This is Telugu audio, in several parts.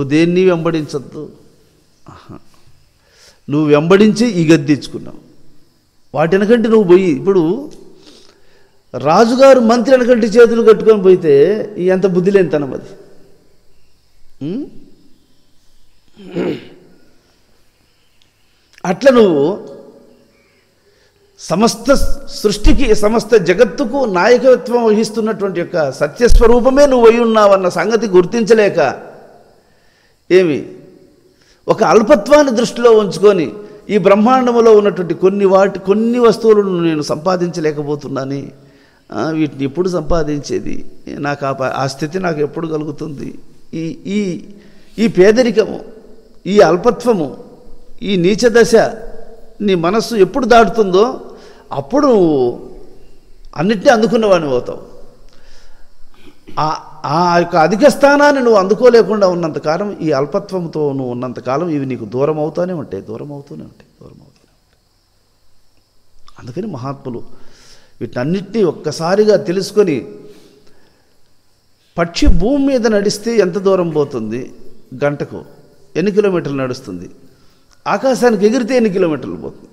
నువ్వు దేన్ని వెంబడించద్దు. నువ్వు వెంబడించి ఈ గది తెచ్చుకున్నావు. వాటి వెనకంటే నువ్వు పోయి, ఇప్పుడు రాజుగారు మంత్రి వెనకంటే చేతులు కట్టుకొని పోయితే ఎంత బుద్ధి లేనితనం అది. అట్లా నువ్వు సమస్త సృష్టికి, సమస్త జగత్తుకు నాయకత్వం వహిస్తున్నటువంటి యొక్క సత్యస్వరూపమే నువ్వు అయి ఉన్నావన్న సంగతి గుర్తించలేక ఏమి ఒక అల్పత్వాన్ని దృష్టిలో ఉంచుకొని ఈ బ్రహ్మాండములో ఉన్నటువంటి కొన్ని వస్తువులను నేను సంపాదించలేకపోతున్నాను, వీటిని ఎప్పుడు సంపాదించేది, నాకు ఆ స్థితి నాకు ఎప్పుడు కలుగుతుంది, ఈ పేదరికము, ఈ అల్పత్వము, ఈ నీచ దశ నీ మనస్సు ఎప్పుడు దాటుతుందో అప్పుడు అన్నిటినీ అందుకున్నవాడిని అవుతావు. ఆ యొక్క అధిక స్థానాన్ని నువ్వు అందుకోలేకుండా ఉన్నంతకాలం, ఈ అల్పత్వంతో నువ్వు ఉన్నంతకాలం ఇవి నీకు దూరం అవుతూనే ఉంటాయి. అందుకని మహాత్ములు వీటన్నిటినీ ఒక్కసారిగా తెలుసుకొని, పక్షి భూమి మీద నడిస్తే ఎంత దూరం పోతుంది, గంటకు ఎన్ని కిలోమీటర్లు నడుస్తుంది, ఆకాశానికి ఎగిరితే ఎన్ని కిలోమీటర్లు పోతుంది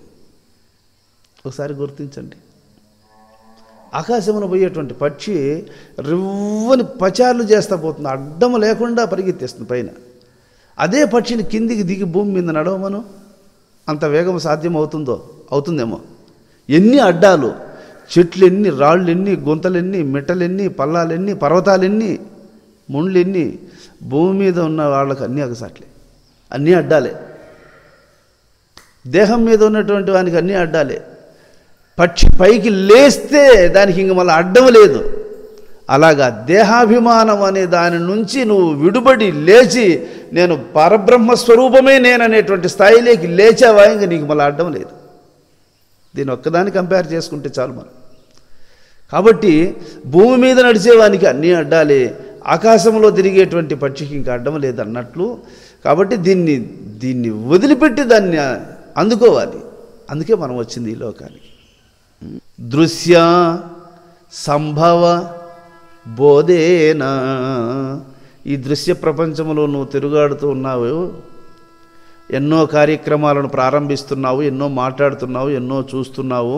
ఒకసారి గుర్తించండి. ఆకాశమున పోయేటువంటి పక్షి రివ్వని పచారులు చేస్తూ పోతుంది, అడ్డం లేకుండా పరిగెత్తేస్తుంది పైన. అదే పక్షిని కిందికి దిగి భూమి మీద నడవమను, అంత వేగం సాధ్యం అవుతుందేమో. ఎన్ని అడ్డాలు, చెట్లు ఎన్ని, రాళ్ళు ఎన్ని, గుంతలెన్ని, మెట్టలెన్ని, పల్లాలెన్ని, పర్వతాలెన్ని, ముండ్లెన్ని, భూమి మీద ఉన్న వాళ్ళకి అన్నీ అగసాట్లే, అన్నీ అడ్డాలే. దేహం మీద ఉన్నటువంటి వానికి అన్నీ అడ్డాలే. పక్షి పైకి లేస్తే దానికి ఇంక మళ్ళీ అడ్డం లేదు. అలాగా దేహాభిమానం అనే దాని నుంచి నువ్వు విడుబడి లేచి నేను పరబ్రహ్మ స్వరూపమే నేననేటువంటి స్థాయిలోకి లేచావా, ఇంక నీకు మళ్ళీ అడ్డం లేదు. దీని ఒక్కదాన్ని కంపేర్ చేసుకుంటే చాలు మనం. కాబట్టి భూమి మీద నడిచేవానికి అన్నీ అడ్డాలే, ఆకాశంలో తిరిగేటువంటి పక్షికి ఇంకా అడ్డం లేదు అన్నట్లు. కాబట్టి దీన్ని వదిలిపెట్టి దాన్ని అందుకోవాలి. అందుకే మనం వచ్చింది ఈ లోకానికి. దృశ్య సంభవ బోధేనా, ఈ దృశ్య ప్రపంచంలో నువ్వు తిరుగాడుతూ ఉన్నావు, ఎన్నో కార్యక్రమాలను ప్రారంభిస్తున్నావు, ఎన్నో మాట్లాడుతున్నావు, ఎన్నో చూస్తున్నావు.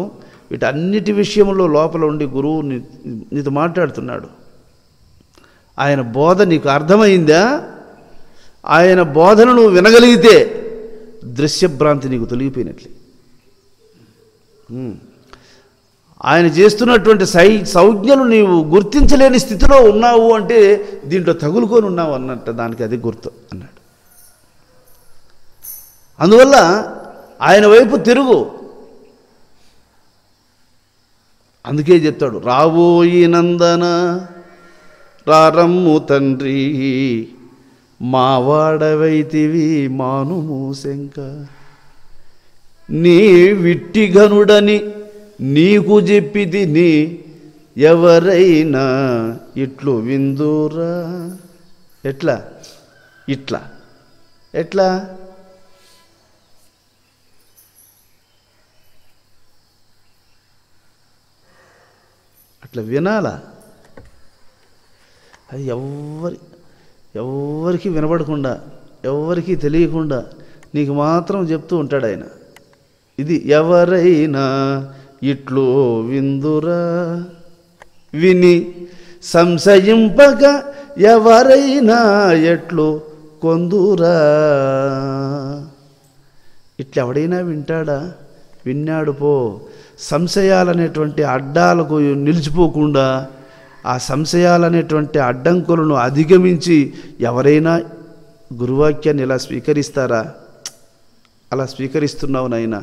వీటన్నిటి విషయంలో లోపల ఉండి గురువు నీతో మాట్లాడుతున్నాడు. ఆయన బోధ నీకు అర్థమైందా? ఆయన బోధను నువ్వు వినగలిగితే దృశ్యభ్రాంతి నీకు తొలగిపోయినట్లే. ఆయన చేస్తున్నటువంటి సంజ్ఞలు నీవు గుర్తించలేని స్థితిలో ఉన్నావు అంటే దీంట్లో తగులుకొని ఉన్నావు అన్నట్టు, దానికి అది గుర్తు అన్నాడు. అందువల్ల ఆయన వైపు తిరుగు. అందుకే చెప్తాడు, రాబోయి నందన రారమ్ము తండ్రి, మావాడవైతివి మానుము శంక, నీ విట్టిగనుడని నీకు చెప్పిది నీ ఎవరైనా ఇట్లు విందురా. ఎట్లా అట్లా వినాలా? అది ఎవరికి వినబడకుండా, ఎవరికి తెలియకుండా నీకు మాత్రం చెప్తూ ఉంటాడు ఆయన. ఇది ఎవరైనా ఇట్లు విందురా, విని సంశయింపక ఎవరైనా ఎట్లు కొందురా. ఇట్లా ఎవడైనా వింటాడా? విన్నాడు పో. సంశయాలనేటువంటి అడ్డాలకు నిలిచిపోకుండా, ఆ సంశయాలనేటువంటి అడ్డంకులను అధిగమించి ఎవరైనా గురువాక్యాన్ని ఇలా స్వీకరిస్తారా? అలా స్వీకరిస్తున్నావు నాయనా.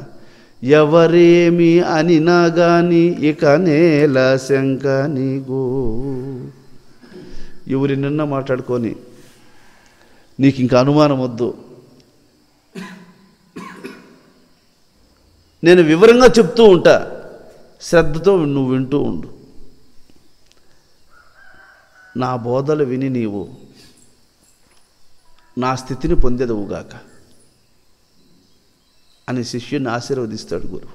ఎవరేమి అనినా గాని ఇక నేల శంక నీకు. ఎవరి నిన్న మాట్లాడుకొని నీకు ఇంకా అనుమానం వద్దు. నేను వివరంగా చెప్తూ ఉంటా, శ్రద్ధతో నువ్వు వింటూ ఉండు. నా బోధలు విని నీవు నా స్థితిని పొందేదవుగాక అని శిష్యుని ఆశీర్వదిస్తాడు గురువు.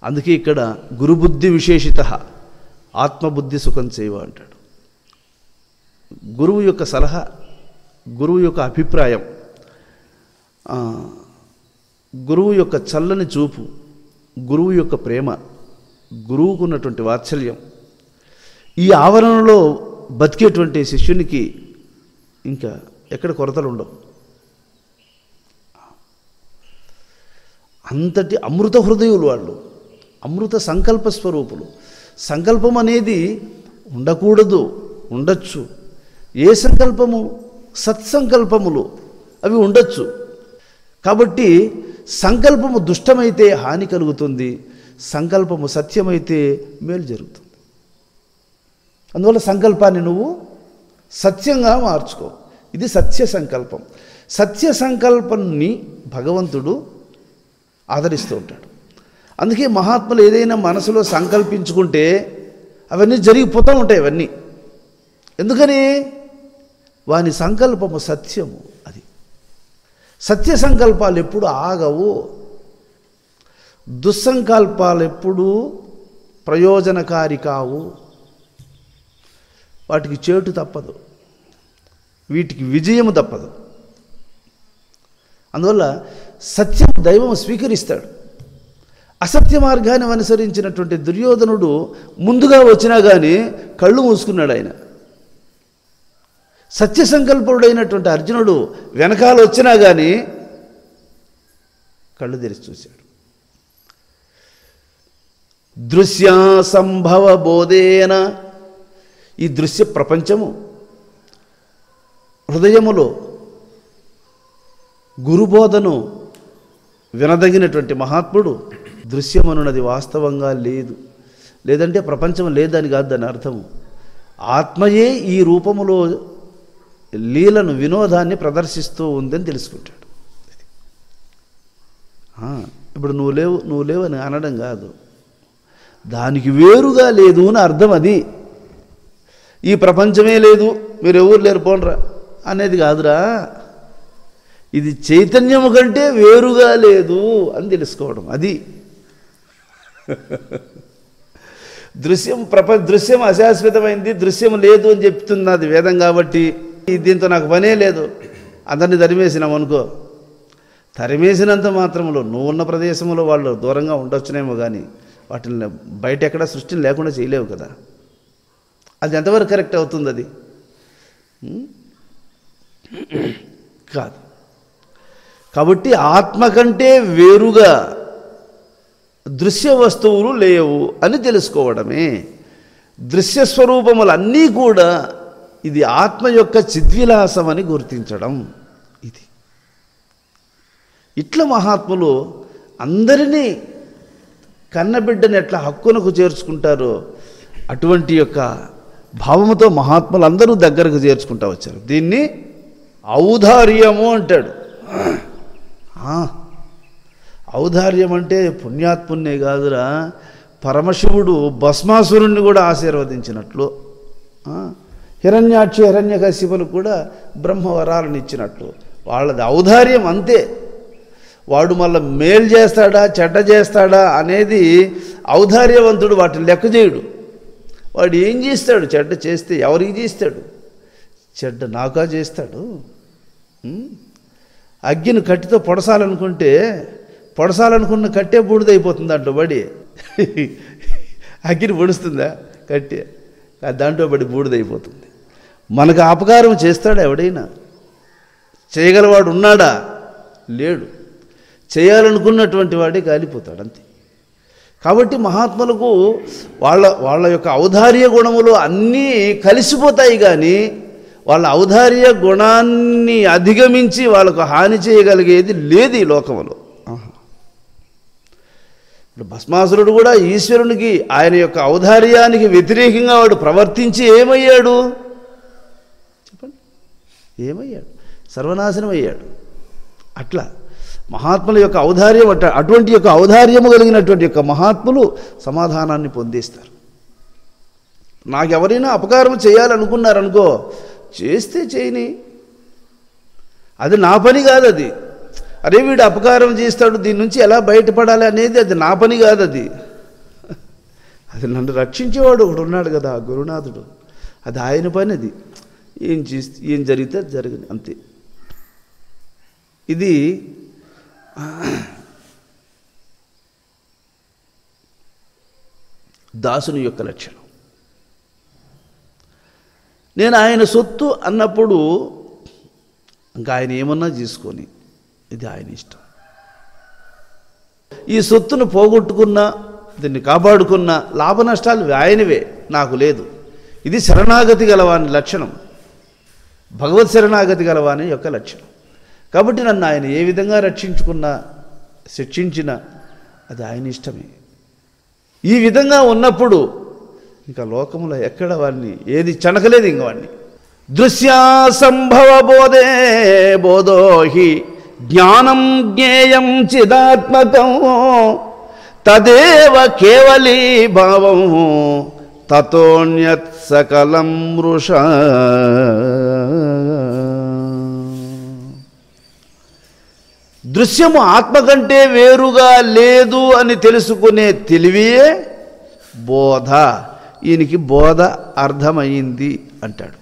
అందుకే ఇక్కడ గురుబుద్ధి విశేషిత ఆత్మబుద్ధి సుఖం చేయవ అంటాడు. గురువు యొక్క సలహా గురువు యొక్క అభిప్రాయం, గురువు యొక్క చల్లని చూపు, గురువు యొక్క ప్రేమ, గురువుకు ఉన్నటువంటి వాత్సల్యం, ఈ ఆవరణలో బతికేటువంటి శిష్యునికి ఇంకా ఎక్కడ కొరతలు ఉండవు. అంతటి అమృత హృదయులు వాళ్ళు, అమృత సంకల్ప స్వరూపులు. సంకల్పం అనేది ఉండకూడదు, ఉండొచ్చు. ఏ సంకల్పము? సత్సంకల్పములు అవి ఉండొచ్చు. కాబట్టి సంకల్పము దుష్టమైతే హాని కలుగుతుంది, సంకల్పము సత్యమైతే మేలు జరుగుతుంది. అందువల్ల సంకల్పాన్ని నువ్వు సత్యంగా మార్చుకో. ఇది సత్య సంకల్పం. సత్య సంకల్పాన్ని భగవంతుడు ఆదరిస్తూ ఉంటాడు. అందుకే మహాత్ములు ఏదైనా మనసులో సంకల్పించుకుంటే అవన్నీ జరిగిపోతూ ఉంటాయి. అవన్నీ ఎందుకని? వాని సంకల్పము సత్యము. అది సత్య సంకల్పాలు ఎప్పుడు ఆగవు. దుస్సంకల్పాలు ఎప్పుడూ ప్రయోజనకారి కావు. వాటికి చేటు తప్పదు, వీటికి విజయము తప్పదు. అందువల్ల సత్యం దైవం స్వీకరిస్తాడు. అసత్య మార్గాన్ని అనుసరించినటువంటి దుర్యోధనుడు ముందుగా వచ్చినా కానీ కళ్ళు మూసుకున్నాడు. ఆయన సత్య సంకల్పుడైనటువంటి అర్జునుడు వెనకాల వచ్చినా కానీ కళ్ళు తెరిచి చూశాడు. దృశ్య సంభవ బోధేన, ఈ దృశ్య ప్రపంచము హృదయములో గురుబోధను వినదగినటువంటి మహాత్ముడు దృశ్యమనున్నది వాస్తవంగా లేదు, లేదంటే ప్రపంచం లేదని కాదు దాని అర్థము. ఆత్మయే ఈ రూపములో లీలను, వినోదాన్ని ప్రదర్శిస్తూ ఉందని తెలుసుకుంటాడు. ఇప్పుడు నువ్వు లేవు అని అనడం కాదు, దానికి వేరుగా లేదు అని అర్థం. అది ఈ ప్రపంచమే లేదు, మీరు ఎవరు లేరు పోండ్రా అనేది కాదురా. ఇది చైతన్యము కంటే వేరుగా లేదు అని తెలుసుకోవడం. అది దృశ్యం అశాశ్వతమైంది, దృశ్యం లేదు అని చెప్తున్నది వేదం. కాబట్టి దీంతో నాకు పనే లేదు. అందరినీ తరిమేసినాం అనుకో, తరిమేసినంత మాత్రంలో నువ్వు ఉన్న ప్రదేశంలో వాళ్ళు దూరంగా ఉండొచ్చునేమో కానీ వాటిని బయట ఎక్కడ సృష్టిని లేకుండా చేయలేవు కదా. అది ఎంతవరకు కరెక్ట్ అవుతుంది? అది కాదు. కాబట్టి ఆత్మ కంటే వేరుగా దృశ్య వస్తువులు లేవు అని తెలుసుకోవడమే. దృశ్యస్వరూపములన్నీ కూడా ఇది ఆత్మ యొక్క చిద్విలాసం అని గుర్తించడం. ఇది ఇట్లా మహాత్ములు అందరినీ కన్నబిడ్డని ఎట్లా హక్కునకు చేర్చుకుంటారో అటువంటి యొక్క భావముతో మహాత్ములు అందరూ దగ్గరకు చేర్చుకుంటూ వచ్చారు. దీన్ని ఔదార్యము అంటాడు. ఔదార్యం అంటే పుణ్యాత్మున్నే కాదురా, పరమశివుడు భస్మాసురుణ్ణి కూడా ఆశీర్వదించినట్లు, హిరణ్యాక్షి హిరణ్యకశిపులకు కూడా బ్రహ్మవరాలను ఇచ్చినట్లు వాళ్ళది ఔదార్యం అంతే. వాడు మళ్ళీ మేలు చేస్తాడా చెడ్డ చేస్తాడా అనేది ఔదార్యవంతుడు వాటిని లెక్క చేయడు. వాడు ఏం చేస్తాడు? చెడ్డ చేస్తే ఎవరికి చేస్తాడు? చెడ్డ నాకా చేస్తాడు. అగ్గిని కట్టితో పొడసాలనుకున్న కట్టే బూడిదైపోతుంది. దాంట్లో పడి అగ్గిని పొడుస్తుందా? కట్టే దాంట్లో పడి బూడిదైపోతుంది. మనకు అపకారం చేస్తాడా ఎవడైనా? చేయగలవాడు ఉన్నాడా? లేడు. చేయాలనుకున్నటువంటి వాడే కాలిపోతాడు, అంతే. కాబట్టి మహాత్ములకు వాళ్ళ యొక్క ఔదార్య గుణములు అన్నీ కలిసిపోతాయి. కానీ వాళ్ళ ఔదార్య గుణాన్ని అధిగమించి వాళ్ళకు హాని చేయగలిగేది లేదు ఈ లోకంలో. ఇప్పుడు భస్మాసురుడు కూడా ఈశ్వరునికి, ఆయన యొక్క ఔదార్యానికి వ్యతిరేకంగా వాడు ప్రవర్తించి ఏమయ్యాడు? చెప్పండి, ఏమయ్యాడు? సర్వనాశనం అయ్యాడు. అట్లా మహాత్ముల యొక్క ఔదార్యం అటువంటి యొక్క ఔదార్యము కలిగినటువంటి యొక్క మహాత్ములు సమాధానాన్ని పొందేస్తారు. నాకెవరైనా అపకారం చేయాలనుకున్నారనుకో, చేస్తే చేయని, అది నా పని కాదు. అది అరే వీడు అపకారం చేస్తాడు, దీని నుంచి ఎలా బయటపడాలి అనేది అది నా పని కాదు. అది నన్ను రక్షించేవాడు ఒకడు ఉన్నాడు కదా, గురునాథుడు, అది ఆయన పని. అది ఏం జరిగితే జరిగింది అంతే. ఇది దాసుని యొక్క లక్షణం. నేను ఆయన సొత్తు అన్నప్పుడు ఇంకా ఆయన ఏమన్నా తీసుకొని ఇది ఆయన ఇష్టం. ఈ సొత్తును పోగొట్టుకున్నా దీన్ని కాపాడుకున్న లాభ నష్టాలు ఆయనవే, నాకు లేదు. ఇది శరణాగతి గలవాని లక్షణం, భగవత్ శరణాగతి గలవాని యొక్క లక్షణం. కాబట్టి నన్ను ఆయన ఏ విధంగా రక్షించుకున్నా శిక్షించినా అది ఆయన ఇష్టమే. ఈ విధంగా ఉన్నప్పుడు ఇంకా లోకంలో ఎక్కడ వాడిని ఏది చనకలేదు. ఇంక వాడిని దృశ్యా సంభవ బోధే బోధోహి జ్ఞానం జ్ఞేయం చిదాత్మకం తదేవ కేవలీ భావం తతోన్యత్ సకలం మృష. దృశ్యము ఆత్మ కంటే వేరుగా లేదు అని తెలుసుకునే తెలివియే బోధ. ఈయనకి బోధ అర్థమైంది అంటాడు.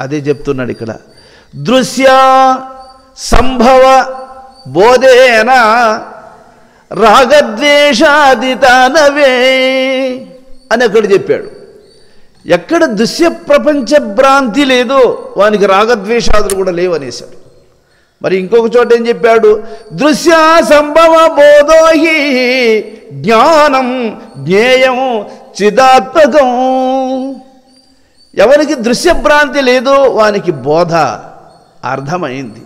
అదే చెప్తున్నాడు ఇక్కడ. దృశ్య సంభవ బోధేన రాగద్వేషాదితానవే అని అక్కడ చెప్పాడు. ఎక్కడ దృశ్య ప్రపంచ భ్రాంతి లేదో వానికి రాగద్వేషాదులు కూడా లేవనేశాడు. మరి ఇంకొక చోట ఏం చెప్పాడు? దృశ్య సంభవ బోధోహి జ్ఞానం జ్ఞేయం చిదాత్మకం. ఎవరికి దృశ్యభ్రాంతి లేదో వానికి బోధ అర్థమైంది.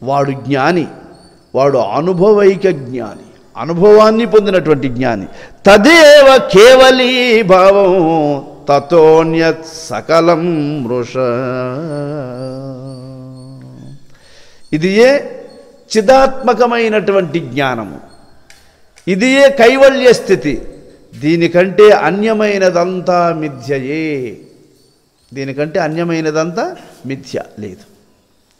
వాడు జ్ఞాని, వాడు అనుభవైక జ్ఞాని, అనుభవాన్ని పొందినటువంటి జ్ఞాని. తదేవ కేవలీ భావం తతోన్యత్ సకలం మృష. ఇది ఏ చిదాత్మకమైనటువంటి జ్ఞానము, ఇది ఏ కైవల్య స్థితి. దీనికంటే అన్యమైనదంతా మిథ్యయే, దీనికంటే అన్యమైనదంతా మిథ్య లేదు.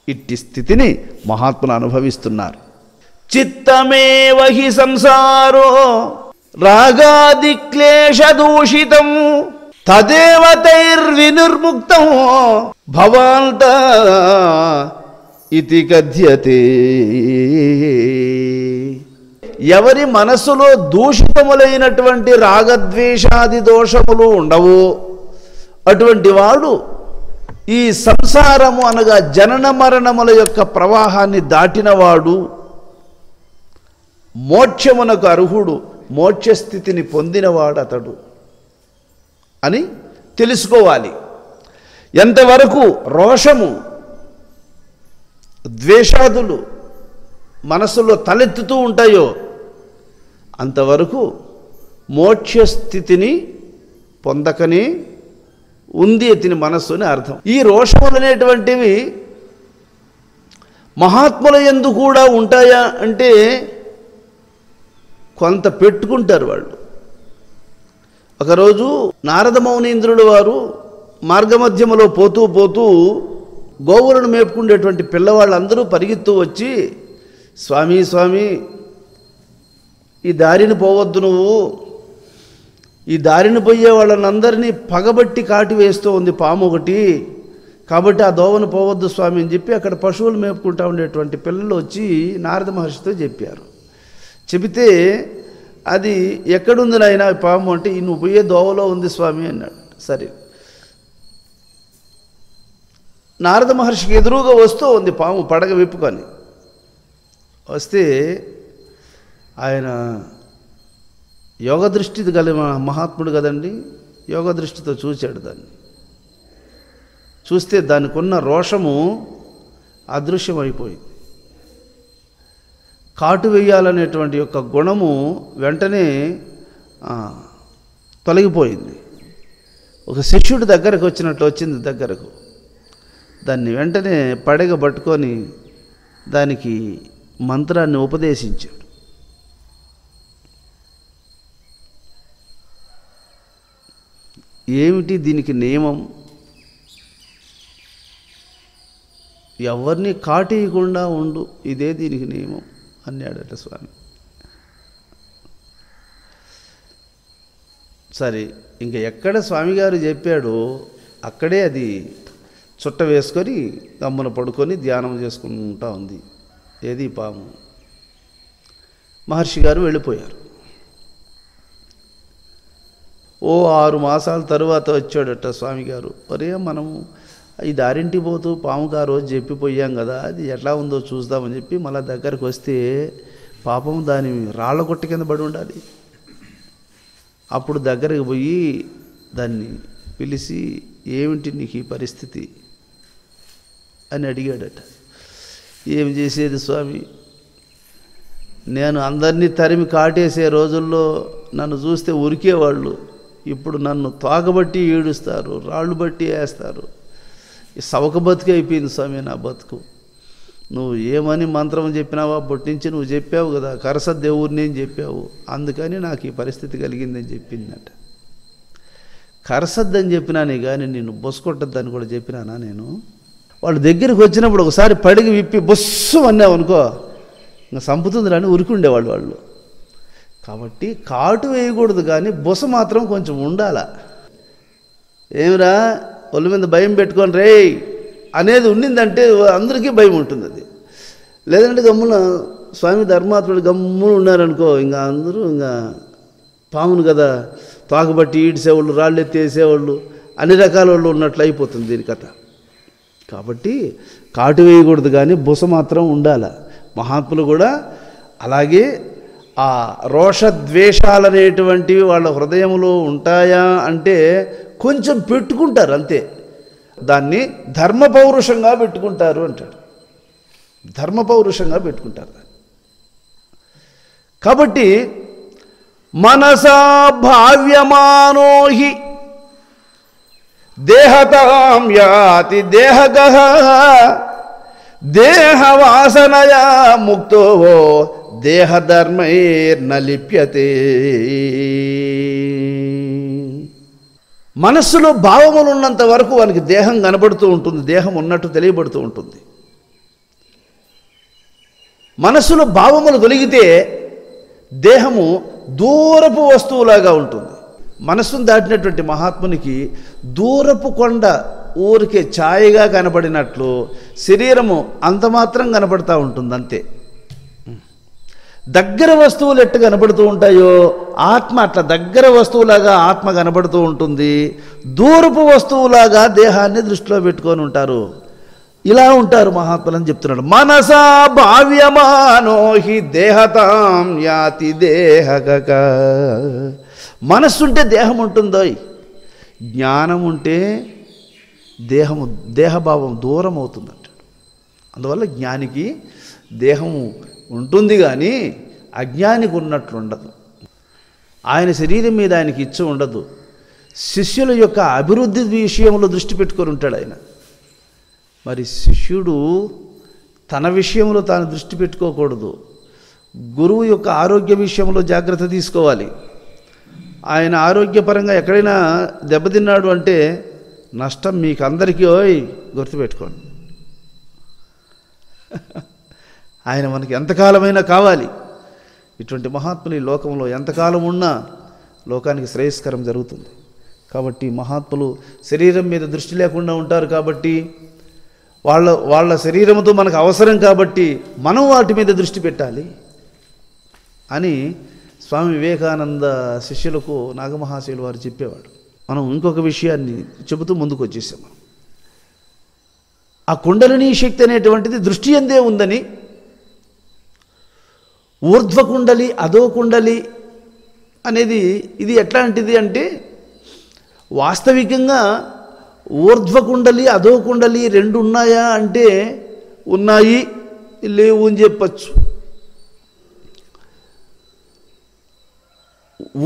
ఇట్టి స్థితిని మహాత్ములు అనుభవిస్తున్నారు. చిత్తమేవ హి సంసారో రాగాది క్లేశ దూషితం తదేవతైర్వినిర్ముక్తం భవాంత ఇతి కథ్యతే. ఎవరి మనస్సులో దూషితములైనటువంటి రాగద్వేషాది దోషములు ఉండవు అటువంటి వాడు ఈ సంసారము అనగా జనన మరణముల యొక్క ప్రవాహాన్ని దాటినవాడు, మోక్షమునకు అర్హుడు, మోక్షస్థితిని పొందినవాడు అతడు అని తెలుసుకోవాలి. ఎంతవరకు రోషము ద్వేషాదులు మనసులో తలెత్తుతూ ఉంటాయో అంతవరకు మోక్షస్థితిని పొందకనే ఉంది అతని మనస్సు అని అర్థం. ఈ రోషములు అనేటువంటివి మహాత్ముల యందు కూడా ఉంటాయా అంటే కొంత పెట్టుకుంటారు వాళ్ళు. ఒకరోజు నారద మౌనీంద్రుడు వారు మార్గమధ్యములో పోతూ పోతూ గోవులను మేపుకునేటువంటి పిల్లవాళ్ళందరూ పరిగెత్తు వచ్చి, స్వామి స్వామి ఈ దారిని పోవద్దు, నువ్వు ఈ దారిని పోయే వాళ్ళనందరినీ పగబట్టి కాటి వేస్తూ ఉంది పాము ఒకటి, కాబట్టి ఆ దోవను పోవద్దు స్వామి అని చెప్పి అక్కడ పశువులు మేపుకుంటూ ఉండేటువంటి పిల్లలు వచ్చి నారద మహర్షితో చెప్పారు. చెబితే అది ఎక్కడుంది నాయనా పాము అంటే, నువ్వు పోయే దోవలో ఉంది స్వామి అన్నాడు. సరే, నారద మహర్షికి ఎదురుగా వస్తూ ఉంది పాము పడగ విప్పుకొని. వస్తే ఆయన యోగ దృష్టి గల మహాత్ముడు కదండి, యోగ దృష్టితో చూశాడు దాన్ని. చూస్తే దానికి ఉన్న రోషము అదృశ్యమైపోయింది. కాటు వేయాలనేటువంటి యొక్క గుణము వెంటనే తొలగిపోయింది. ఒక శిష్యుడి దగ్గరకు వచ్చినట్లు వచ్చింది దగ్గరకు. దాన్ని వెంటనే పడగ పట్టుకొని దానికి మంత్రాన్ని ఉపదేశించాడు. ఏమిటి దీనికి నియమం? ఎవరిని కాటేయకుండా ఉండు, ఇదే దీనికి నియమం అన్నాడట స్వామి. సరే, ఇంకా ఎక్కడ స్వామిగారు చెప్పాడో అక్కడే అది చుట్ట వేసుకొని గమ్మున పడుకొని ధ్యానం చేసుకుంటూ ఉంది. ఏది పాము. మహర్షి గారు వెళ్ళిపోయారు. ఓ 6 మాసాల తరువాత వచ్చాడట స్వామిగారు. ఒరే, మనము ఈ దారింటికి పోతూ పాముకు ఆ రోజు చెప్పిపోయాం కదా, అది ఎట్లా ఉందో చూద్దామని చెప్పి మళ్ళీ దగ్గరకు వస్తే పాపం దాని రాళ్ళ కొట్ట కింద పడి ఉండాలి. అప్పుడు దగ్గరకు పోయి దాన్ని పిలిచి, ఏమిటి నీకు ఈ పరిస్థితి అని అడిగాడట. ఏం చేసేది స్వామి, నేను అందరినీ తరిమి కాటేసే రోజుల్లో నన్ను చూస్తే ఉరికేవాళ్ళు, ఇప్పుడు నన్ను తోకబట్టి ఏడుస్తారు, రాళ్ళు బట్టి వేస్తారు. ఈ సవక బతుకు అయిపోయింది స్వామి నా బతుకు. నువ్వు ఏమని మంత్రం చెప్పినావా, బొట్టించి నువ్వు చెప్పావు కదా, కరస దేవుడిని అని చెప్పావు, అందుకని నాకు ఈ పరిస్థితి కలిగిందని చెప్పిందట. కరసద్దని చెప్పినానే కానీ నిన్ను బొస్కొట్టద్దని కూడా చెప్పినానా నేను? వాళ్ళ దగ్గరికి వచ్చినప్పుడు ఒకసారి పడిగి విప్పి బొస్సు అన్నావు అనుకో, ఇంకా సంపుతుంది అని ఉరికుండేవాళ్ళు వాళ్ళు. కాబట్టి కాటు వేయకూడదు, కానీ బొస మాత్రం కొంచెం ఉండాల. ఏమిరా ఒళ్ళు మీద భయం పెట్టుకొని రే అనేది ఉండిందంటే అందరికీ భయం ఉంటుంది. అది లేదంటే గమ్మున స్వామి ధర్మాత్ముడు గమ్మున ఉన్నారనుకో, ఇంకా అందరూ ఇంకా పామును కదా తోకబట్టి ఈడ్చేవాళ్ళు, రాళ్ళు ఎత్తేసేవాళ్ళు, అన్ని రకాల వాళ్ళు ఉన్నట్లు అయిపోతుంది దీని కథ. కాబట్టి కాటు వేయకూడదు, కానీ బుస మాత్రం ఉండాల. మహాత్ములు కూడా అలాగే ఆ రోషద్వేషాలనేటువంటివి వాళ్ళ హృదయంలో ఉంటాయా అంటే కొంచెం పెట్టుకుంటారు అంతే. దాన్ని ధర్మపౌరుషంగా పెట్టుకుంటారు అంటాడు. ధర్మపౌరుషంగా పెట్టుకుంటారు దాన్ని. కాబట్టి మనసా భావ్యమానోహి దేహతాం యాతి దేహగః దేహవాసనయా ముక్తో దేహధర్మైర్న లిప్యతే. మనస్సులో భావములు ఉన్నంత వరకు వానికి దేహం కనబడుతూ ఉంటుంది, దేహం ఉన్నట్టు తెలియబడుతూ ఉంటుంది. మనస్సులో భావములు తొలగితే దేహము దూరపు వస్తువులాగా ఉంటుంది. మనస్సును దాటినటువంటి మహాత్మునికి దూరపు కొండ ఊరికే ఛాయగా కనబడినట్లు శరీరము అంత మాత్రం కనబడుతూ ఉంటుంది అంతే. దగ్గర వస్తువులు ఎట్టు కనబడుతూ ఉంటాయో ఆత్మ అట్లా దగ్గర వస్తువులాగా ఆత్మ కనబడుతూ ఉంటుంది. దూరపు వస్తువులాగా దేహాన్ని దృష్టిలో పెట్టుకొని ఉంటారు. ఇలా ఉంటారు మహాత్ములు అని చెప్తున్నాడు. మనసా భావ్యమానోహి దేహతాం యాతి దేహగః. మనస్సుంటే దేహం ఉంటుందో, జ్ఞానం ఉంటే దేహభావం దూరం అవుతుందంటాడు. అందువల్ల జ్ఞానికి దేహము ఉంటుంది, కానీ అజ్ఞానికి ఉన్నట్లు ఉండదు. ఆయన శరీరం మీద ఆయనకి ఇచ్చ ఉండదు. శిష్యుల యొక్క అభివృద్ధి విషయంలో దృష్టి పెట్టుకొని ఉంటాడు ఆయన. మరి శిష్యుడు తన విషయంలో తాను దృష్టి పెట్టుకోకూడదు. గురువు యొక్క ఆరోగ్య విషయంలో జాగ్రత్త తీసుకోవాలి. ఆయన ఆరోగ్యపరంగా ఎక్కడైనా దెబ్బతిన్నాడు అంటే నష్టం మీకు అందరికీ గుర్తుపెట్టుకోండి. ఆయన మనకి ఎంతకాలమైనా కావాలి. ఇటువంటి మహాత్ములు ఈ లోకంలో ఎంతకాలం ఉన్నా లోకానికి శ్రేయస్కరం జరుగుతుంది. కాబట్టి మహాత్ములు శరీరం మీద దృష్టి లేకుండా ఉంటారు. కాబట్టి వాళ్ళ శరీరంతో మనకు అవసరం, కాబట్టి మనం వాటి మీద దృష్టి పెట్టాలి అని స్వామి వివేకానంద శిష్యులకు నాగమహాశయులు వారు చెప్పేవాడు. మనం ఇంకొక విషయాన్ని చెబుతూ ముందుకు వచ్చేసాం. ఆ కుండలినీ శక్తి అనేటువంటిది దృష్టి అందే ఉందని, ఊర్ధ్వకుండలి అధో కుండలి అనేది ఇది ఎట్లాంటిది అంటే వాస్తవికంగా ఊర్ధ్వకుండలి అధో కుండలి రెండు ఉన్నాయా అంటే ఉన్నాయి, లేవు అని చెప్పచ్చు.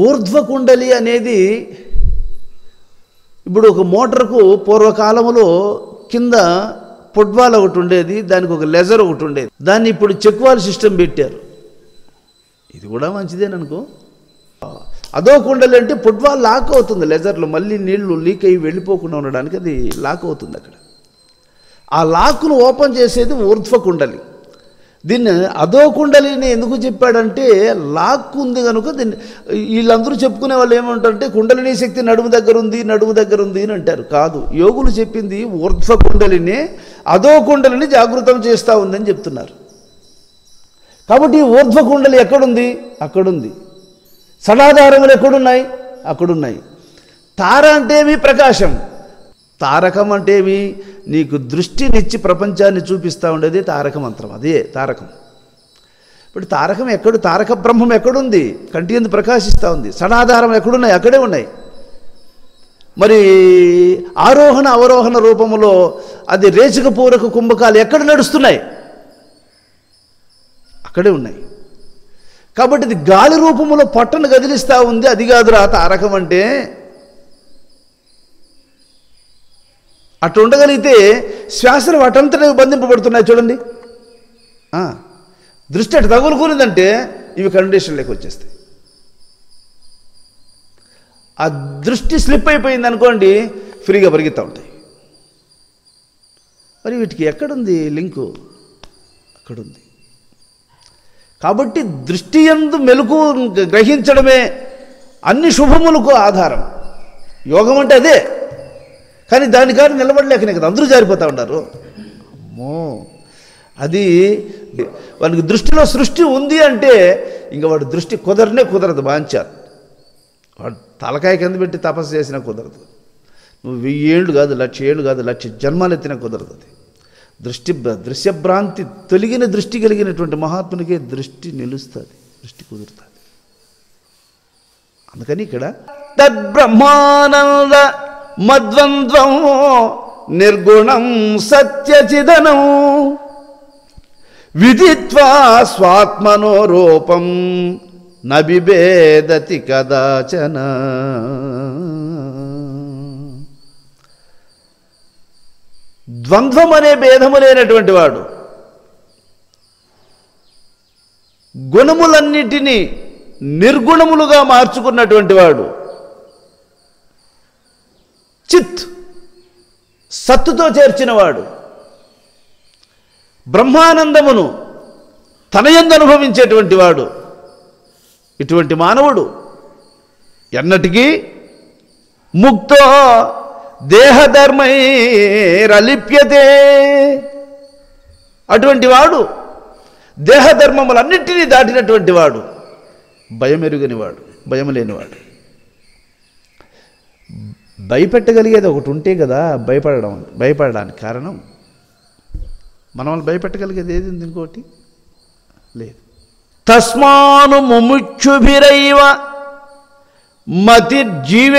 ఊర్ధ్వకుండలి అనేది ఇప్పుడు ఒక మోటార్కు పూర్వకాలంలో కింద ఫుట్బాల్ ఒకటి ఉండేది, దానికి ఒక లెజర్ ఒకటి ఉండేది. దాన్ని ఇప్పుడు చెక్వాల్ సిస్టమ్ పెట్టారు. ఇది కూడా మంచిదేననుకో. అదో కుండలి అంటే ఫుట్బాల్ లాక్ అవుతుంది లెజర్లో, మళ్ళీ నీళ్లు లీక్ అయ్యి వెళ్ళిపోకుండా ఉండడానికి అది లాక్ అవుతుంది అక్కడ. ఆ లాక్ను ఓపెన్ చేసేది ఊర్ధ్వ కుండలి. దీన్ని అదో కుండలిని ఎందుకు చెప్పాడంటే లాక్కు ఉంది కనుక దీన్ని వీళ్ళందరూ చెప్పుకునే వాళ్ళు ఏమంటారంటే కుండలిని శక్తి నడుము దగ్గర ఉంది అని అంటారు. కాదు, యోగులు చెప్పింది ఊర్ధ్వ కుండలిని అదో కుండలిని జాగృతం చేస్తూ ఉందని చెప్తున్నారు. కాబట్టి ఈ ఊర్ధ్వ కుండలి ఎక్కడుంది? అక్కడుంది. సడాధారములు ఎక్కడున్నాయి? అక్కడున్నాయి. తార అంటే ఏమి? ప్రకాశం. తారకం అంటే ఏమి? నీకు దృష్టినిచ్చి ప్రపంచాన్ని చూపిస్తూ ఉండేది తారక మంత్రం, అదే తారకం. ఇప్పుడు తారకం ఎక్కడు? తారక బ్రహ్మం ఎక్కడుంది? కంటి యందు ప్రకాశిస్తూ ఉంది. సడాధారం ఎక్కడున్నాయి? అక్కడే ఉన్నాయి. మరి ఆరోహణ అవరోహణ రూపంలో అది రేచక పూరక కుంభకాలు ఎక్కడ నడుస్తున్నాయి? అక్కడే ఉన్నాయి. కాబట్టి ఇది గాలి రూపంలో పొట్టను కదిలిస్తూ ఉంది. అది కాదురా తారకం అంటే. అటు ఉండగలిగితే శ్వాసలు వాటంతటా బంధింపబడుతున్నాయి. చూడండి, దృష్టి అటు తగులుకునిందంటే ఇవి కండిషన్లోకి వచ్చేస్తాయి. ఆ దృష్టి స్లిప్ అయిపోయింది అనుకోండి, ఫ్రీగా పరిగెత్తూ ఉంటాయి. మరి వీటికి ఎక్కడుంది లింకు? అక్కడుంది. కాబట్టి దృష్టి యందు మెలకు గ్రహించడమే అన్ని శుభములకు ఆధారం. యోగం అంటే అదే. కానీ దానికారు నిలబడలేకనే కదా అందరూ జారిపోతూ ఉన్నారు. అమ్మో, అది వానికి దృష్టిలో సృష్టి ఉంది అంటే ఇంకా వాడు దృష్టి కుదరదు. బాంచారు వాడు తలకాయ కింద పెట్టి తపస్సు చేసినా కుదరదు. నువ్వు 1000 ఏళ్ళు కాదు, 1,00,000 ఏళ్ళు కాదు, 1,00,000 జన్మాలు ఎత్తినా కుదరదు. అది దృశ్యభ్రాంతి తొలగిన దృష్టి కలిగినటువంటి మహాత్మునికే దృష్టి నిలుస్తుంది, దృష్టి కుదురుతుంది. అందుకని ఇక్కడ తద్బ్రహ్మానంద మద్వంద్వం నిర్గుణం సత్యచిదనం విదిత్వా స్వాత్మనో రూపం నబిభేదతి కదాచన. ద్వంద్వం అనే భేదము లేనటువంటి వాడు, గుణములన్నిటినీ నిర్గుణములుగా మార్చుకున్నటువంటి వాడు, చిత్ సత్తుతో చేర్చినవాడు, బ్రహ్మానందమును తనయందు అనుభవించేటువంటి వాడు, ఇటువంటి మానవుడు ఎన్నటికీ ముక్తో దేహధర్మైరలిప్యతే. అటువంటి వాడు దేహధర్మములన్నింటినీ దాటినటువంటి వాడు, భయమెరుగనివాడు, భయం లేనివాడు. భయపెట్టగలిగేది ఒకటి ఉంటే కదా భయపడడానికి కారణం. మనల్ని భయపెట్టగలిగేది ఏది ఉంది? ఇంకోటి లేదు. తస్మాను ముముక్షుభిరైవ మతిర్జీవేశమాదయో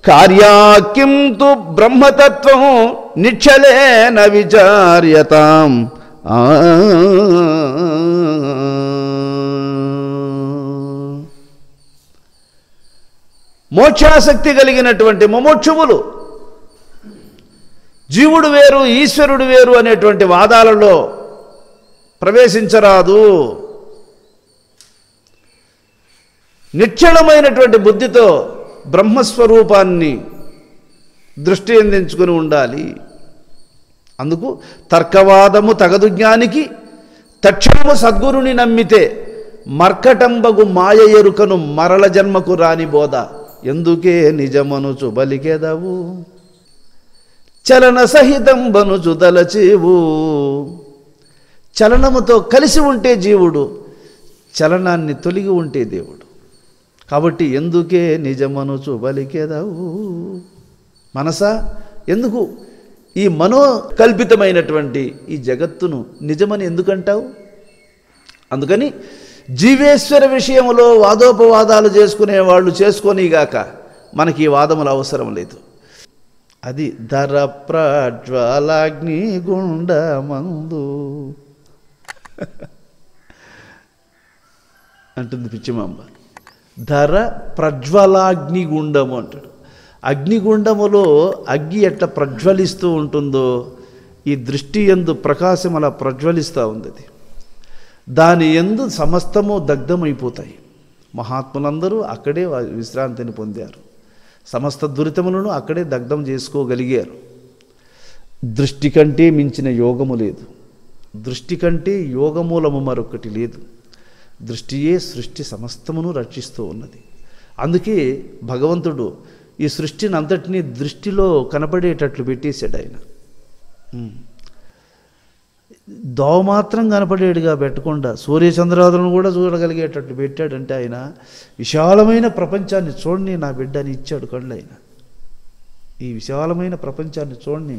కార్యాకిం తు బ్రహ్మతత్వం నిశ్చలేన విచార్యతాం. మోక్షాసక్తి కలిగినటువంటి ముముక్షువులు జీవుడు వేరు ఈశ్వరుడు వేరు అనేటువంటి వాదాలలో ప్రవేశించరాదు. నిశ్చలమైనటువంటి బుద్ధితో బ్రహ్మస్వరూపాన్ని దృష్టి అందించుకుని ఉండాలి. అందుకు తర్కవాదము తగదు జ్ఞానికి, తక్షణము సద్గురుని నమ్మితే మర్కటంబగు మాయ ఎరుకను మరల జన్మకు రాని బోధ ఎందుకే నిజమనుచు బలికెదవు చలన సహితం బనుచు దలచేవు. చలనముతో కలిసి ఉంటే జీవుడు, చలనాన్ని తొలగి ఉంటే దేవుడు. కాబట్టి ఎందుకే నిజమనుచు బలికెదవు. మనసా ఎందుకు ఈ మనోకల్పితమైనటువంటి ఈ జగత్తును నిజమని ఎందుకంటావు? అందుకని జీవేశ్వర విషయంలో వాదోపవాదాలు చేసుకునే వాళ్ళు చేసుకోనిగాక మనకి ఈ వాదములు అవసరం లేదు. అది ధర ప్రజ్వలాగ్ని గుండమందు అంటుంది పిచ్చిమాంబ. ధర ప్రజ్వలాగ్నిగుండము అంటాడు. అగ్నిగుండములో అగ్గి ఎట్లా ప్రజ్వలిస్తూ ఉంటుందో ఈ దృష్టి యందు ప్రకాశం అలా ప్రజ్వలిస్తూ ఉంది. అది దాని యందు సమస్తము దగ్ధమైపోతాయి. మహాత్ములందరూ అక్కడే విశ్రాంతిని పొందారు, సమస్త దురితములను అక్కడే దగ్ధం చేసుకోగలిగారు. దృష్టి కంటే మించిన యోగము లేదు, దృష్టి కంటే యోగమూలము మరొకటి లేదు. దృష్టియే సృష్టి సమస్తమును రక్షిస్తూ ఉన్నది. అందుకే భగవంతుడు ఈ సృష్టిని అంతటినీ దృష్టిలో కనపడేటట్లు పెట్టేశాడు ఆయన. దోవ మాత్రం కనపడేడుగా పెట్టకుండా సూర్యచంద్రాదులను కూడా చూడగలిగేటట్లు పెట్టాడంటే ఆయన విశాలమైన ప్రపంచాన్ని చూడని నా బిడ్డని ఇచ్చాడు కళ్ళు. ఆయన ఈ విశాలమైన ప్రపంచాన్ని చూడని,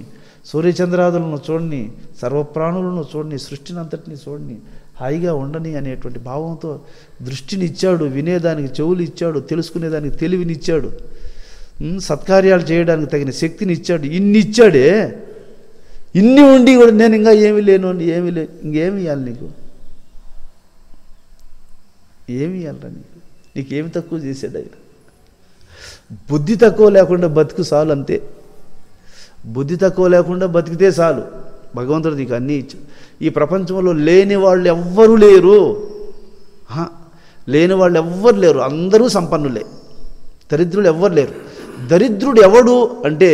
సూర్యచంద్రాదులను చూడని, సర్వప్రాణులను చూడని, సృష్టిని అంతటిని చూడని, హాయిగా ఉండని అనేటువంటి భావంతో దృష్టిని ఇచ్చాడు, వినేదానికి చెవులు ఇచ్చాడు, తెలుసుకునేదానికి తెలివినిచ్చాడు, సత్కార్యాలు చేయడానికి తగిన శక్తిని ఇచ్చాడు. ఇన్ని ఇచ్చాడే, ఇన్ని ఉండి కూడా నేను ఇంకా ఏమీ లేను అండి, ఇంకేమి ఇవ్వాలి నీకు? ఏమి ఇవ్వాలరా నీకు? నీకేమి తక్కువ చేశాడు ఆయన? బుద్ధి తక్కువ లేకుండా బతుకు చాలు, అంతే. బుద్ధి తక్కువ లేకుండా బతికితే చాలు. భగవంతుడు నీకు అన్నీ ఇచ్చు. ఈ ప్రపంచంలో లేని వాళ్ళు ఎవ్వరూ లేరు, లేని వాళ్ళు ఎవ్వరు లేరు, అందరూ సంపన్నులే. దరిద్రులు ఎవ్వరు లేరు. దరిద్రుడు ఎవడు అంటే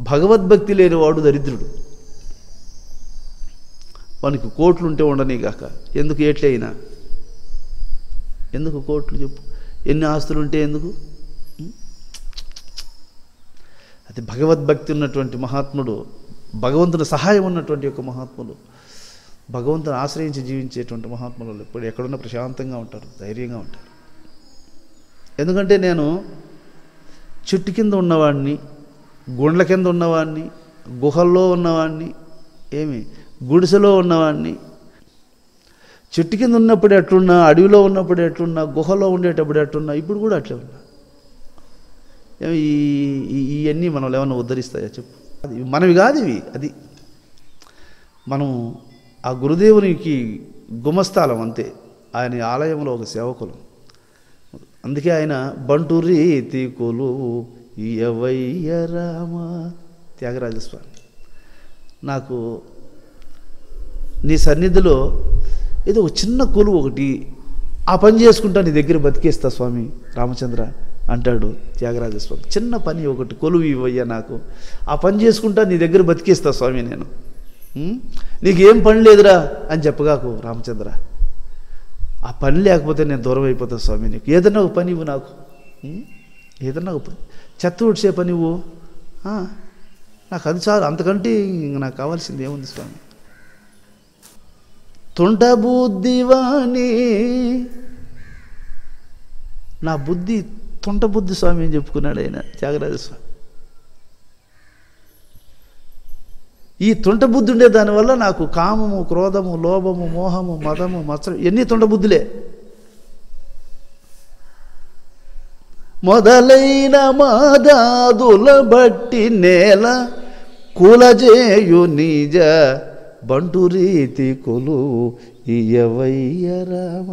భగవద్భక్తి లేనివాడు దరిద్రుడు. వానికి కోట్లు ఉంటే ఉండనీగాక, ఎందుకు ఏట్లే అయినా, ఎందుకు కోట్లు చెప్పు, ఎన్ని ఆస్తులు ఉంటే ఎందుకు? అది భగవద్భక్తి ఉన్నటువంటి మహాత్ముడు, భగవంతుని సహాయం ఉన్నటువంటి యొక్క మహాత్ములు, భగవంతుని ఆశ్రయించి జీవించేటువంటి మహాత్ములు ఎప్పుడు ఎక్కడున్నా ప్రశాంతంగా ఉంటారు, ధైర్యంగా ఉంటారు. ఎందుకంటే నేను చెట్టు కింద ఉన్నవాడిని, గుండ్ల కింద ఉన్నవాడిని, గుహల్లో ఉన్నవాడిని, గుడిసెలో ఉన్నవాడిని. చెట్టు కింద ఉన్నప్పుడు ఎట్లున్నా, అడవిలో ఉన్నప్పుడు ఎట్లున్నా, గుహలో ఉండేటప్పుడు ఎట్లున్నా, ఇప్పుడు కూడా అట్లే ఉన్నా. ఇవన్నీ మనం ఏమన్నా ఉద్ధరిస్తాయా చెప్పు? అది మనవి కాదు ఇవి. అది మనం ఆ గురుదేవునికి గుమస్థాలం, అంతే. ఆయన ఆలయంలో ఒక సేవకులం. అందుకే ఆయన బంటు రీతి కొలువు ఇయవయ్య రామ. త్యాగరాజస్వామి, నాకు నీ సన్నిధిలో ఏదో ఒక చిన్న కొలువు ఒకటి, ఆ పని చేసుకుంటా నీ దగ్గర బతికేస్తా స్వామి రామచంద్ర అంటాడు త్యాగరాజస్వామి. చిన్న పని ఒకటి కొలువు ఇవ్వయ్యా నాకు, ఆ పని చేసుకుంటా నీ దగ్గర బతికేస్తా స్వామి నేను. నీకేం పని లేదురా అని చెప్పగాకు రామచంద్ర, ఆ పని లేకపోతే నేను దూరం అయిపోతా స్వామి. నీకు ఏదన్నా ఒక పని ఇవ్వు నాకు, ఏదన్నా ఒక పని, చెత్త ఉడిసే పని ఇవ్వు, నాకు అది చాలు, అంతకంటే నాకు కావాల్సింది ఏముంది స్వామి. తొంట బుద్ధివాణి, నా బుద్ధి తొంట బుద్ధి స్వామి అని చెప్పుకున్నాడు ఆయన త్యాగరాజస్వామి. ఈ తొంట బుద్ధి ఉండే దానివల్ల నాకు కామము, క్రోధము, లోభము, మోహము, మదము, మత్సరం ఎన్ని తొంట బుద్ధులే. మొదలైన మాదాదుల బట్టి నేల కులజేయు నిజ బంటు రీతి కొలు ఇయవయ్య రామ.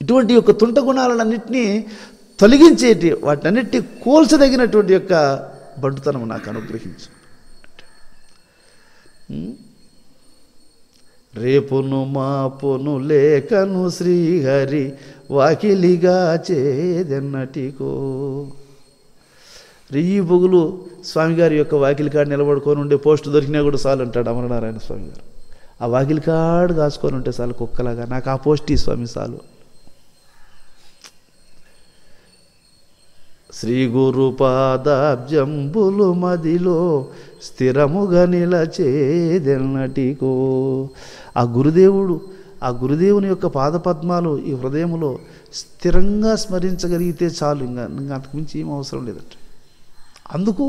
ఇటువంటి యొక్క తుంట గుణాలన్నింటినీ తొలగించేటి, వాటినన్నిటినీ కోల్చదగినటువంటి యొక్క బంటుతనం నాకు అనుగ్రహించు. రేపును మాపును లేఖను శ్రీహరి వాకిలిగా చేదెన్నటికో. రెయ్యి పొగులు స్వామిగారి యొక్క వాకిలి కాడు నిలబడుకొని ఉండే పోస్టు దొరికినా కూడా చాలు అంటాడు అమరనారాయణ స్వామి గారు. ఆ వాకిలి కాడు కాసుకొని ఉంటే చాలు కుక్కలాగా, నాకు ఆ పోస్ట్ ఈ స్వామి చాలు. శ్రీ గురు పాదాబ్జంబులు మదిలో స్థిరముగా నిలచేదెన్నటికో. ఆ గురుదేవుని యొక్క పాదపద్మాలు ఈ హృదయంలో స్థిరంగా స్మరించగలిగితే చాలు, ఇంకా అంతకుమించి ఏం అవసరం లేదట. అందుకు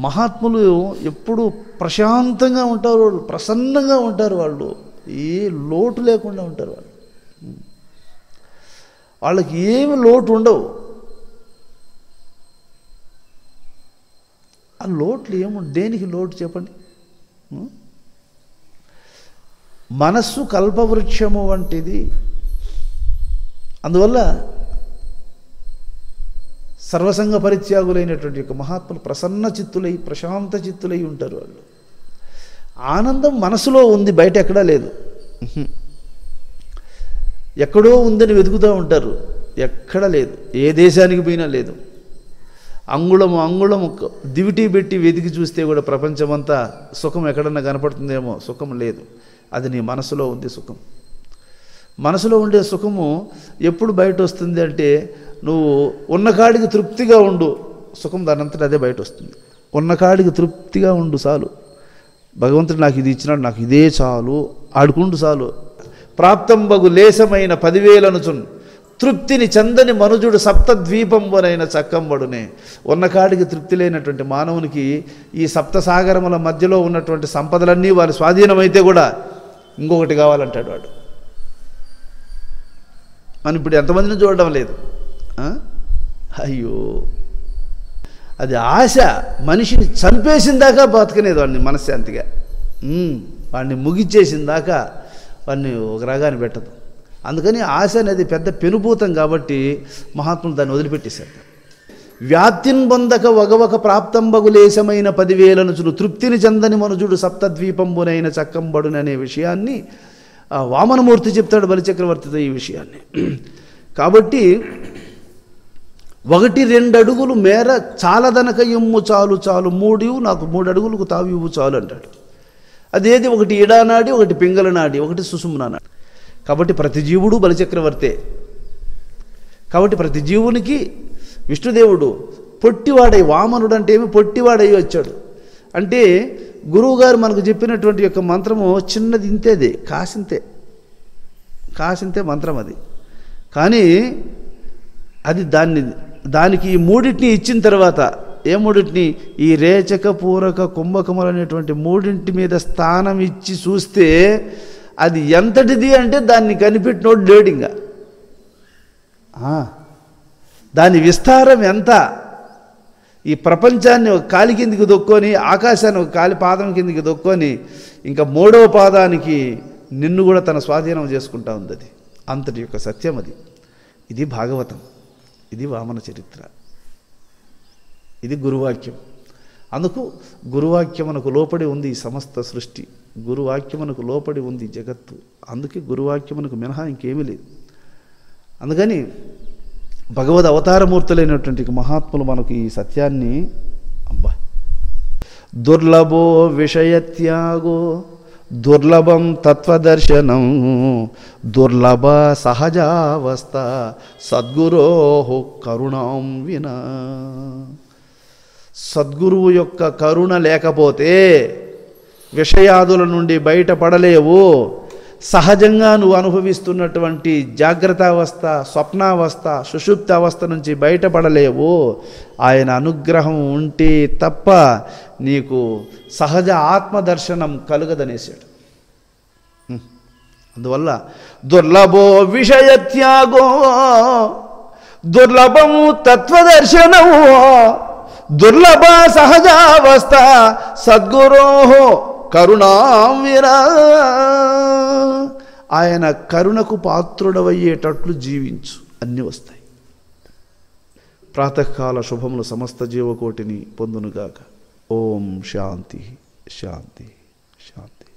మహాత్ములు ఎప్పుడూ ప్రశాంతంగా ఉంటారు, వాళ్ళు ప్రసన్నంగా ఉంటారు, వాళ్ళు ఏ లోటు లేకుండా ఉంటారు. వాళ్ళకి ఏమి లోటు ఉండవు. ఆ లోట్లు ఏముంది, దేనికి లోటు చెప్పండి? మనస్సు కల్పవృక్షము వంటిది. అందువల్ల సర్వసంగ పరిత్యాగులైనటువంటి యొక్క మహాత్ములు ప్రసన్న చిత్తులై, ప్రశాంత చిత్తులై ఉంటారు. వాళ్ళు ఆనందం మనసులో ఉంది, బయట ఎక్కడా లేదు. ఎక్కడో ఉందని వెతుకుతూ ఉంటారు, ఎక్కడా లేదు, ఏ దేశానికి పోయినా లేదు. అంగుళము అంగుళము దివిటీ పెట్టి వెతికి చూస్తే కూడా ప్రపంచమంతా సుఖం ఎక్కడన్నా కనపడుతుందేమో, సుఖం లేదు. అది నీ మనసులో ఉంది సుఖం. మనసులో ఉండే సుఖము ఎప్పుడు బయట వస్తుంది అంటే, నువ్వు ఉన్నకాడికి తృప్తిగా ఉండు, సుఖం దానంతటా అదే బయట వస్తుంది. ఉన్నకాడికి తృప్తిగా ఉండు చాలు. భగవంతుడు నాకు ఇది ఇచ్చినాడు, నాకు ఇదే చాలు, ఆడుకుండు చాలు. ప్రాప్తంబగు లేశమైన 10,000 తృప్తిని చందని మనుజుడు సప్తద్వీపంబునైన చక్కంబడునే. ఉన్నకాడికి తృప్తి లేనటువంటి మానవునికి ఈ సప్తసాగరముల మధ్యలో ఉన్నటువంటి సంపదలన్నీ వారి స్వాధీనమైతే కూడా ఇంకొకటి కావాలంటాడు వాడు. మనం ఇప్పుడు ఎంతమందిని చూడడం లేదు. అయ్యో, అది ఆశ మనిషిని చంపేసిన దాకా బతకనేది వాడిని మనశ్శాంతిగా. వాడిని ముగిచ్చేసిన దాకా వాడిని ఒక రాగాన్ని పెట్టదు. అందుకని ఆశ అనేది పెద్ద పెనుభూతం కాబట్టి మహాత్ములు దాన్ని వదిలిపెట్టేశారు. వ్యాప్తిన్ పొందక వగవక ప్రాప్తంబగులేశమైన 10,000 తృప్తిని చందని మనుజుడు సప్తద్వీపంబునైన చక్కంబడుననే విషయాన్ని వామనమూర్తి చెప్తాడు బలిచక్రవర్తితో ఈ విషయాన్ని. కాబట్టి 1-2 అడుగులు మేర చాలదనక ఇమ్ము చాలు చాలు, 3 నాకు 3 అడుగులకు తావి ఇవ్వు చాలు అంటాడు. అదేది, ఒకటి ఇడానాడి, ఒకటి పింగళనాడి, ఒకటి సుషుమ్నానాడి. కాబట్టి ప్రతి జీవుడు బలిచక్రవర్తే. కాబట్టి ప్రతి జీవునికి విష్ణుదేవుడు పొట్టివాడై, వామనుడు అంటే ఏమి పొట్టివాడై వచ్చాడు. అంటే గురువుగారు మనకు చెప్పినటువంటి యొక్క మంత్రము చిన్నది, ఇంతేది, కాసింతే మంత్రం అది. కానీ అది దానికి ఈ 3 ఇచ్చిన తర్వాత, ఏ 3? ఈ రేచక పూరక కుంభకములు అనేటువంటి 3 మీద స్థానం ఇచ్చి చూస్తే అది ఎంతటిది అంటే దాన్ని కనిపెట్టినోడు లేడింగా. దాని విస్తారం ఎంత? ఈ ప్రపంచాన్ని ఒక కాలి కిందికి దొక్కొని, ఆకాశాన్ని ఒక కాలి పాదం కిందికి దొక్కొని, ఇంకా 3వ పాదానికి నిన్ను కూడా తన స్వాధీనం చేసుకుంటా ఉంది. అది అంతటి యొక్క సత్యం అది. ఇది భాగవతం, ఇది వామన చరిత్ర, ఇది గురువాక్యం. అందుకు గురువాక్యమునకు లోపడి ఉంది ఈ సమస్త సృష్టి, గురువాక్యమునకు లోపడి ఉంది జగత్తు. అందుకే గురువాక్యమునకు మినహా ఇంకేమీ లేదు. అందుకని భగవద్ అవతారమూర్తులైనటువంటి మహాత్ములు మనకు ఈ సత్యాన్ని, దుర్లభో విషయత్యాగో దుర్లభం తత్వదర్శనం దుర్లభ సహజావస్థ సద్గురో కరుణాం వినా. సద్గురువు యొక్క కరుణ లేకపోతే విషయాదుల నుండి బయటపడలేవు. సహజంగా నువ్వు అనుభవిస్తున్నటువంటి జాగ్రత్తావస్థ, స్వప్నావస్థ, సుషుప్తావస్థ నుంచి బయటపడలేవు. ఆయన అనుగ్రహం ఉంటే తప్ప నీకు సహజ ఆత్మదర్శనం కలుగదనేసాడు. అందువల్ల దుర్లభో విషయత్యాగో దుర్లభము తత్వదర్శనము దుర్లభ సహజావస్థ సద్గురో కరుణాం వినా. ఆయన కరుణకు పాత్రుడవయ్యేటట్లు జీవించు, అన్నీ వస్తాయి. ప్రాతకాల శుభములు సమస్త జీవకోటిని పొందునుగాక. ఓం శాంతి శాంతి శాంతి.